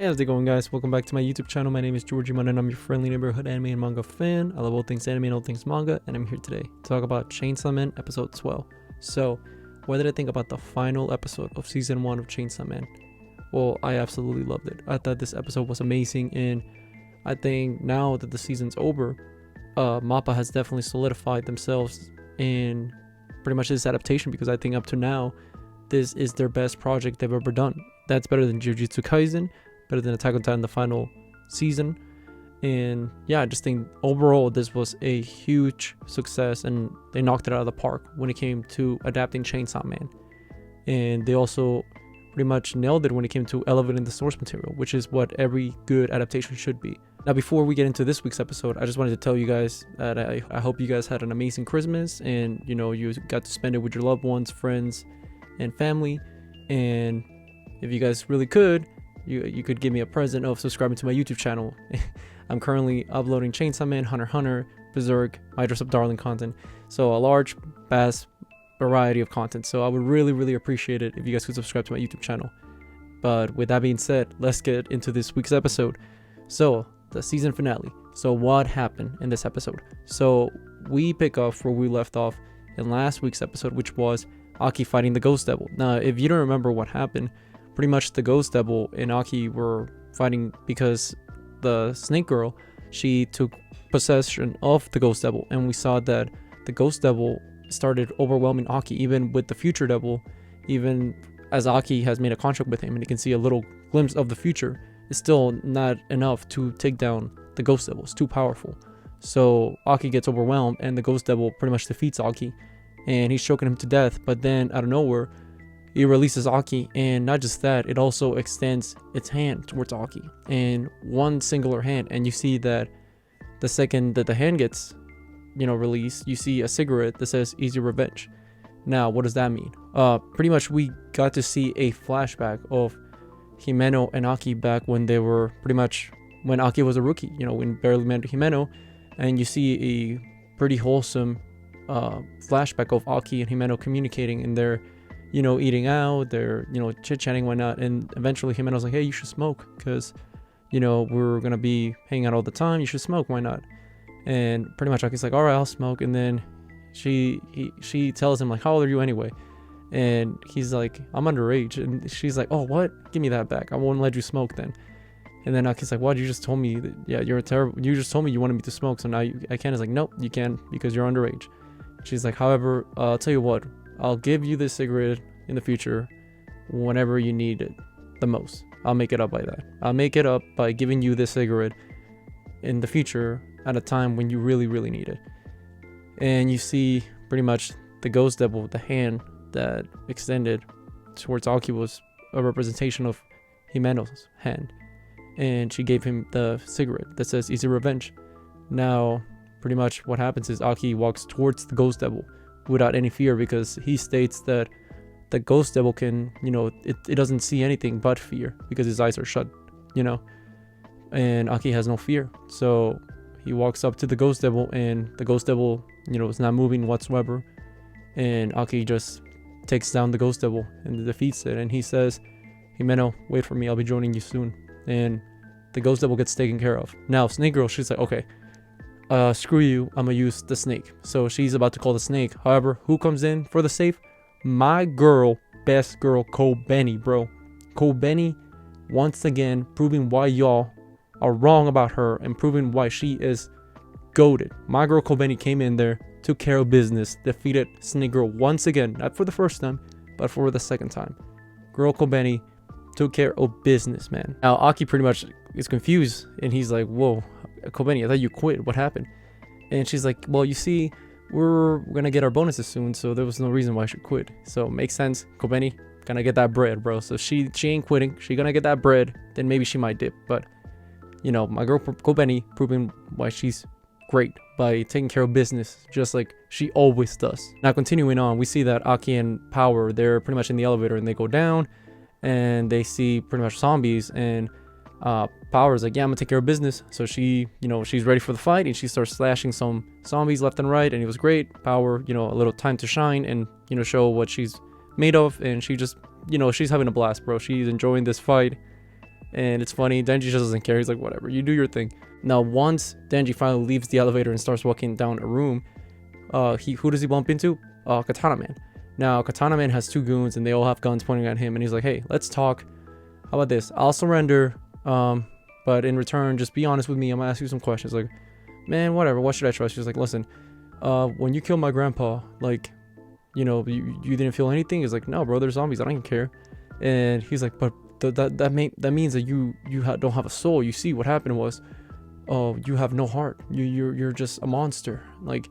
Hey, how's it going, guys? Welcome back to my YouTube channel. My name is Georgie Man and I'm your friendly neighborhood anime and manga fan. I love all things anime and all things manga, and I'm here today to talk about Chainsaw Man episode 12. So, what did I think about the final episode of season 1 of Chainsaw Man? Well, I absolutely loved it. I thought this episode was amazing, and I think now that the season's over, MAPPA has definitely solidified themselves in pretty much this adaptation, because I think up to now, this is their best project they've ever done. That's better than Jujutsu Kaisen, better than Attack on Titan the final season. And yeah, I just think overall this was a huge success, and they knocked it out of the park when it came to adapting Chainsaw Man. And they also pretty much nailed it when it came to elevating the source material, which is what every good adaptation should be. Now, before we get into this week's episode, I just wanted to tell you guys that I hope you guys had an amazing Christmas, and you got to spend it with your loved ones, friends, and family. And if you guys really could, you could give me a present of subscribing to my YouTube channel. I'm currently uploading Chainsaw Man, Hunter x Hunter, Berserk, My Dress Up Darling content. So a large, vast variety of content. So I would really appreciate it if you guys could subscribe to my YouTube channel. But with that being said, let's get into this week's episode. So, the season finale. So what happened in this episode? So we pick up where we left off in last week's episode, which was Aki fighting the Ghost Devil. Now, if you don't remember what happened, pretty much the Ghost Devil and Aki were fighting because the Snake Girl, she took possession of the Ghost Devil, and we saw that the Ghost Devil started overwhelming Aki, even with the Future Devil. Even as Aki has made a contract with him and you can see a little glimpse of the future, it's still not enough to take down the Ghost Devil. It's too powerful. So Aki gets overwhelmed and the Ghost Devil pretty much defeats Aki, and he's choking him to death. But then out of nowhere, he releases Aki, and not just that, it also extends its hand towards Aki, and one singular hand. And you see that the second that the hand gets, released, you see a cigarette that says "Easy Revenge." Now, what does that mean? Pretty much we got to see a flashback of Himeno and Aki back when they were when Aki was a rookie. When barely met Himeno, and you see a pretty wholesome flashback of Aki and Himeno communicating in their eating out, they're, chit-chatting, whatnot. And eventually Himeno's like, hey, you should smoke, because, we're going to be hanging out all the time. You should smoke. Why not? And pretty much Aki's like, all right, I'll smoke. And then she tells him, like, how old are you anyway? And he's like, I'm underage. And she's like, oh, what? Give me that back. I won't let you smoke then. And then Aki's like, what? You just told me that, you just told me you wanted me to smoke. So now I can't. He's like, nope, you can, because you're underage. She's like, however, I'll tell you what, I'll give you this cigarette in the future whenever you need it the most. I'll make it up by that. I'll make it up by giving you this cigarette in the future at a time when you really need it. And you see pretty much the Ghost Devil, the hand that extended towards Aki was a representation of Himeno's hand. And she gave him the cigarette that says "Easy Revenge." Now, pretty much what happens is Aki walks towards the Ghost Devil without any fear, because he states that the Ghost Devil can, it doesn't see anything but fear because his eyes are shut, and Aki has no fear. So he walks up to the Ghost Devil, and the Ghost Devil, is not moving whatsoever, and Aki just takes down the Ghost Devil and defeats it. And he says, Himeno, wait for me, I'll be joining you soon. And the Ghost Devil gets taken care of. Now Snake Girl, she's like, okay, screw you, I'm gonna use the snake. So she's about to call the snake. However, who comes in for the save? My girl, best girl, Kobeni, bro. Kobeni, once again, proving why y'all are wrong about her and proving why she is goated. My girl Kobeni came in there, took care of business, defeated Snake Girl once again. Not for the first time, but for the second time. Girl Kobeni took care of business, man. Now Aki pretty much is confused, and he's like, whoa, Kobeni, I thought you quit. What happened? And she's like, well, you see, we're gonna get our bonuses soon, so there was no reason why I should quit. So makes sense. Kobeni gonna get that bread, bro. So she ain't quitting. She gonna get that bread. Then maybe she might dip. But my girl Kobeni proving why she's great by taking care of business, just like she always does. Now continuing on, we see that Aki and Power, they're pretty much in the elevator, and they go down, and they see pretty much zombies, and Power's like, yeah, I'm gonna take care of business. So she, she's ready for the fight, and she starts slashing some zombies left and right, and it was great. Power, a little time to shine and, show what she's made of, and she just, she's having a blast, bro. She's enjoying this fight. And it's funny. Denji just doesn't care. He's like, whatever, you do your thing. Now, once Denji finally leaves the elevator and starts walking down a room, who does he bump into? Katana Man. Now, Katana Man has 2 goons, and they all have guns pointing at him. And he's like, hey, let's talk. How about this? I'll surrender, but in return, just be honest with me. I'm gonna ask you some questions. Like, man, whatever. What should I trust? She's like, listen, when you killed my grandpa, like, you know, you didn't feel anything? He's like, no, bro, they're zombies. I don't even care. And he's like, but that means that you don't have a soul. You see, what happened was, you have no heart. You're just a monster. Like,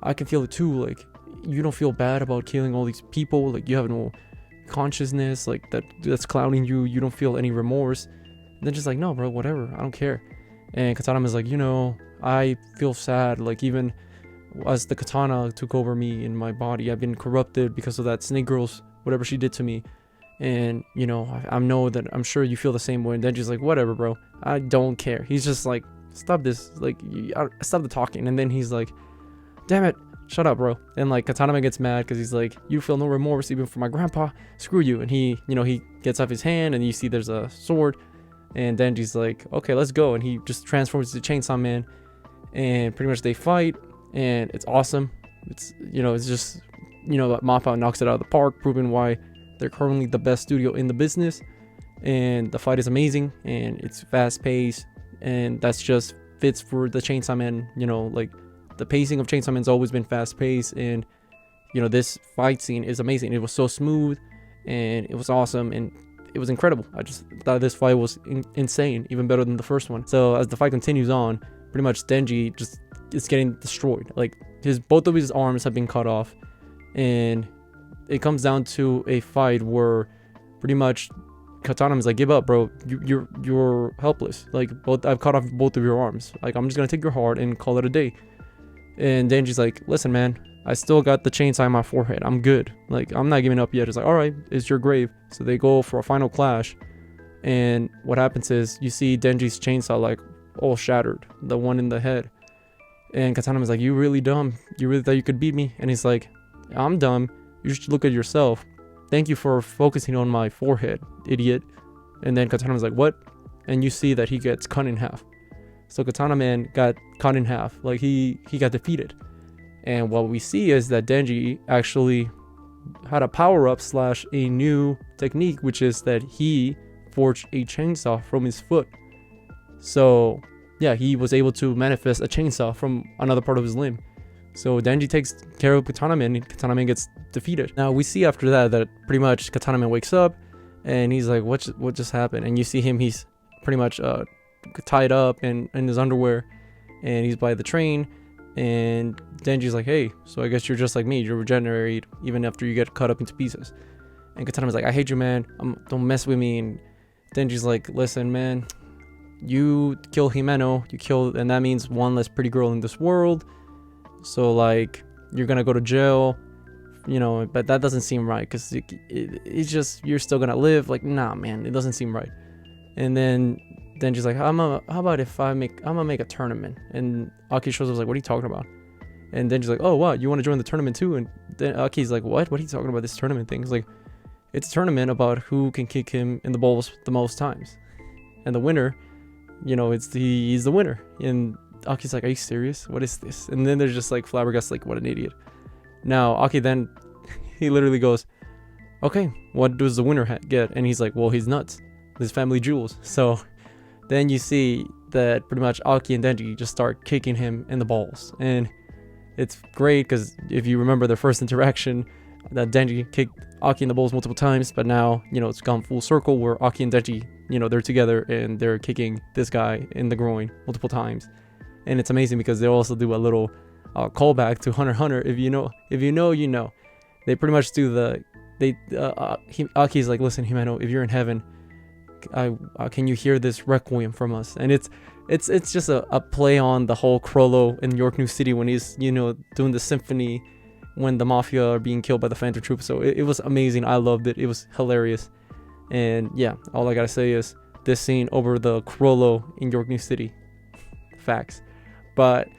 I can feel it too. Like, you don't feel bad about killing all these people. Like, you have no consciousness, like that's clouding you. You don't feel any remorse. And then just like, no, bro, whatever. I don't care. And Katana is like, you know, I feel sad. Like, even as the katana took over me in my body, I've been corrupted because of that snake girl's whatever she did to me. And you know, I'm sure you feel the same way. And then she's like, whatever, bro, I don't care. He's just like, stop this, like, stop the talking. And then he's like, damn it, shut up, bro. And like Katana Man gets mad because he's like, you feel no remorse even for my grandpa, screw you. And he, you know, he gets off his hand and you see there's a sword. And Denji's like, okay, let's go. And he just transforms into Chainsaw Man, and pretty much they fight, and it's awesome. It's, you know, it's just, you know, Mappa knocks it out of the park, proving why they're currently the best studio in the business. And the fight is amazing, and it's fast paced, and that's just fits for the Chainsaw Man. You know, like, the pacing of Chainsaw Man's always been fast paced, and you know, this fight scene is amazing. It was so smooth, and it was awesome, and it was incredible. I just thought this fight was insane, even better than the first one. So as the fight continues on, pretty much Denji just is getting destroyed. Like, both of his arms have been cut off, and it comes down to a fight where pretty much Katana is like, give up, bro. You're helpless. Like, I've cut off both of your arms. Like, I'm just gonna take your heart and call it a day. And Denji's like, listen, man, I still got the chainsaw in my forehead. I'm good. Like, I'm not giving up yet. It's like, all right, it's your grave. So they go for a final clash. And what happens is you see Denji's chainsaw, like, all shattered, the one in the head. And Katana is like, you really dumb. You really thought you could beat me? And he's like, I'm dumb. You should look at yourself. Thank you for focusing on my forehead, idiot. And then Katana is like, what? And you see that he gets cut in half. So Katana Man got cut in half. Like, he got defeated. And what we see is that Denji actually had a power-up / a new technique, which is that he forged a chainsaw from his foot. So yeah, he was able to manifest a chainsaw from another part of his limb. So Denji takes care of Katana Man, and Katana Man gets defeated. Now we see after that pretty much Katana Man wakes up, and he's like, what just happened? And you see him, he's pretty much tied up in his underwear, and he's by the train. And Denji's like, hey, so I guess you're just like me, you regenerate even after you get cut up into pieces. And Katana's like, I hate you, man, don't mess with me. And Denji's like, listen, man, you kill Himeno, and that means one less pretty girl in this world. So like, you're gonna go to jail, you know, but that doesn't seem right, because it's just, you're still gonna live. Like, nah, man, it doesn't seem right. And then Denji's like, how about if I'm gonna make a tournament? And Aki shows up, like, what are you talking about? And Denji's like, oh, wow, you want to join the tournament too? And then Aki's like, what are you talking about, this tournament thing? He's like, it's a tournament about who can kick him in the balls the most times, and the winner, you know, he's the winner. And Aki's like, are you serious? What is this? And then they're just like flabbergasted, like, what an idiot. Now Aki then he literally goes, okay, what does the winner get? And he's like, well, he's nuts, his family jewels. So then you see that pretty much Aki and Denji just start kicking him in the balls. And it's great, because if you remember their first interaction, that Denji kicked Aki in the balls multiple times, but now, you know, it's gone full circle where Aki and Denji, you know, they're together and they're kicking this guy in the groin multiple times. And it's amazing because they also do a little callback to Hunter x Hunter. If you know, you know. They pretty much do Aki's like, listen, Himeno, if you're in heaven, can you hear this requiem from us? And it's just a play on the whole Crollo in York New City when he's, you know, doing the symphony when the mafia are being killed by the Phantom Troop. So it was amazing. I loved it. It was hilarious. And yeah, all I gotta say is this scene over the Crollo in York New City. Facts. But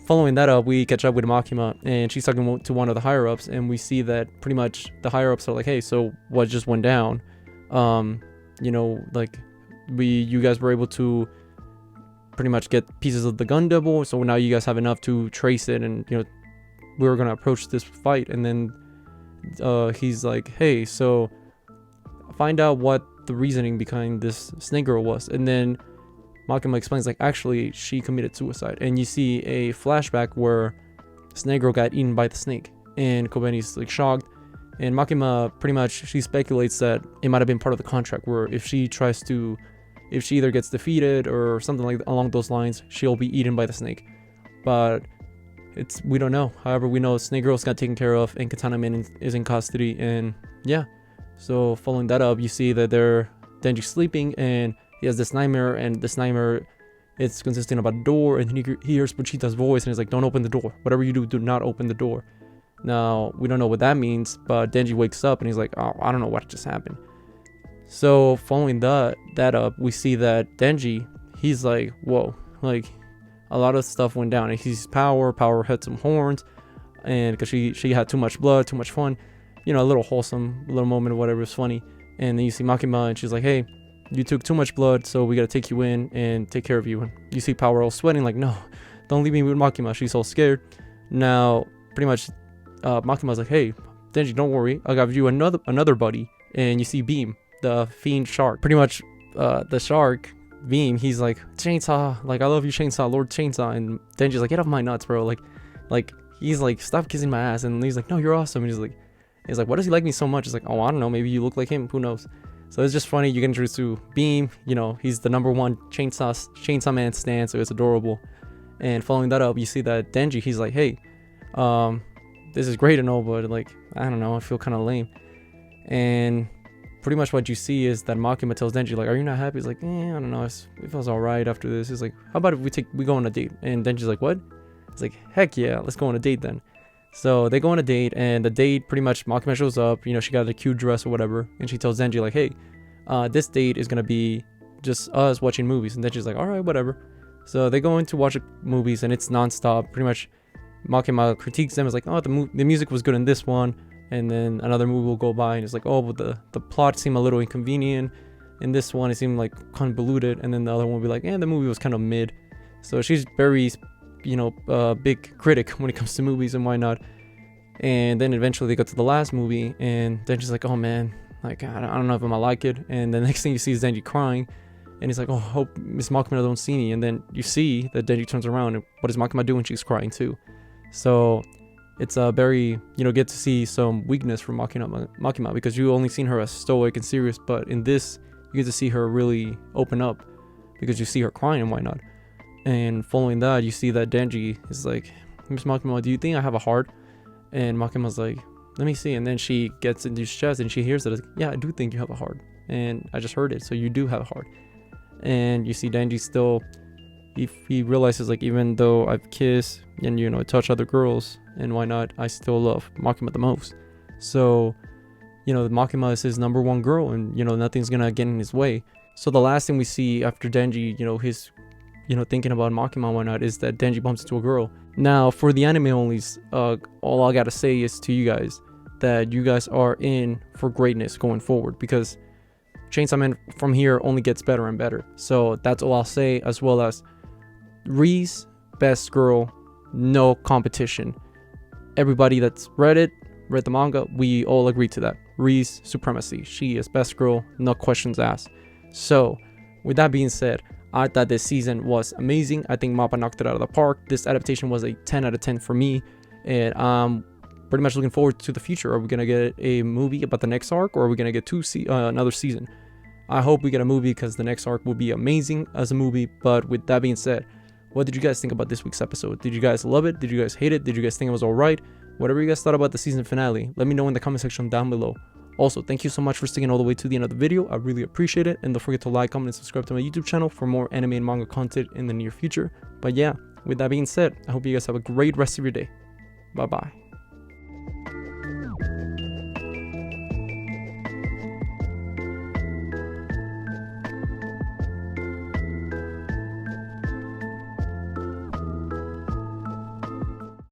following that up, we catch up with Makima, and she's talking to one of the higher ups, and we see that pretty much the higher ups are like, hey, so what just went down? You know, like, you guys were able to pretty much get pieces of the gun double, so now you guys have enough to trace it, and you know, we were gonna approach this fight. And then he's like, hey, so find out what the reasoning behind this snake girl was. And then Makima explains, like, actually she committed suicide. And you see a flashback where snake girl got eaten by the snake, and Kobeni's like shocked. And Makima pretty much, she speculates that it might have been part of the contract, where if she either gets defeated or something like along those lines, she'll be eaten by the snake. But we don't know. However, we know snake girls got taken care of and Katana Man is in custody. And yeah, so following that up, you see that Denji's sleeping and he has this nightmare, and this nightmare, it's consisting of a door, and then he hears Pochita's voice and he's like, don't open the door, whatever you do not open the door. Now we don't know what that means, but Denji wakes up and he's like, oh, I don't know what just happened. So following that up, we see that Denji, he's like, whoa, like a lot of stuff went down, and he's Power had some horns, and because she had too much blood, too much fun, you know, a little wholesome little moment or whatever, is funny. And then you see Makima, and she's like, hey, you took too much blood, so we gotta take you in and take care of you. And you see Power all sweating, like, no, don't leave me with Makima. She's all scared. Now pretty much Makima's like, hey Denji, don't worry, I'll give you another buddy. And you see Beam, the fiend shark. Pretty much the shark Beam, he's like, Chainsaw, like, I love you, Chainsaw, Lord Chainsaw. And Denji's like, get off my nuts, bro. Like he's like, stop kissing my ass. And he's like, no, you're awesome. And he's like, why does he like me so much? It's like, oh, I don't know, maybe you look like him, who knows. So it's just funny. You get introduced to Beam, you know, he's the #1 Chainsaw Man stan, so it's adorable. And following that up, you see that Denji, he's like, hey, this is great and all, but like, I don't know, I feel kind of lame. And pretty much what you see is that Makima tells Denji, like, are you not happy? He's like, I don't know, it feels all right after this. He's like, how about if we go on a date? And Denji's like, what? He's like, heck yeah, let's go on a date then. So they go on a date, and the date, pretty much Makima shows up, you know, she got a cute dress or whatever, and she tells Denji, like, hey, this date is gonna be just us watching movies. And Denji's like, all right, whatever. So they go in to watch movies, and it's non-stop. Pretty much Makima critiques them, is like, oh, the music was good in this one, and then another movie will go by and it's like, oh, but the plot seemed a little inconvenient. In this one it seemed like convoluted, and then the other one will be like, the movie was kind of mid. So she's very, you know, big critic when it comes to movies and why not. And then eventually they go to the last movie, and then she's like, oh man, like, I don't know if I'm gonna like it. And the next thing you see is Denji crying, and he's like, oh, hope Miss Makima don't see me. And then you see that Denji turns around, and what does Makima do when she's crying too? So it's a very, you know, get to see some weakness from Makima, because you only seen her as stoic and serious, but in this you get to see her really open up, because you see her crying and why not. And following that, you see that Denji is like, Miss Makima, do you think I have a heart? And Makima's like, let me see. And then she gets into his chest and she hears that, yeah, I do think you have a heart, and I just heard it, so you do have a heart. And you see Denji still, he realizes, like, even though I've kissed and, you know, touch other girls and why not, I still love Makima the most. So, you know, Makima is his #1 girl, and, you know, nothing's gonna get in his way. So the last thing we see after Denji, you know, his, you know, thinking about Makima and why not, is that Denji bumps into a girl. Now for the anime onlys, all I gotta say is to you guys that you guys are in for greatness going forward, because Chainsaw Man from here only gets better and better. So that's all I'll say, as well as Ri's best girl, no competition. Everybody that's read the manga, we all agree to that. Ri's supremacy. She is best girl, no questions asked. So with that being said, I thought this season was amazing. I think MAPPA knocked it out of the park. This adaptation was a 10 out of 10 for me, and I'm pretty much looking forward to the future. Are we gonna get a movie about the next arc, or are we gonna get another season? I hope we get a movie, because the next arc will be amazing as a movie. But with that being said, what did you guys think about this week's episode? Did you guys love it? Did you guys hate it? Did you guys think it was alright? Whatever you guys thought about the season finale, let me know in the comment section down below. Also, thank you so much for sticking all the way to the end of the video. I really appreciate it. And don't forget to like, comment, and subscribe to my YouTube channel for more anime and manga content in the near future. But yeah, with that being said, I hope you guys have a great rest of your day. Bye bye.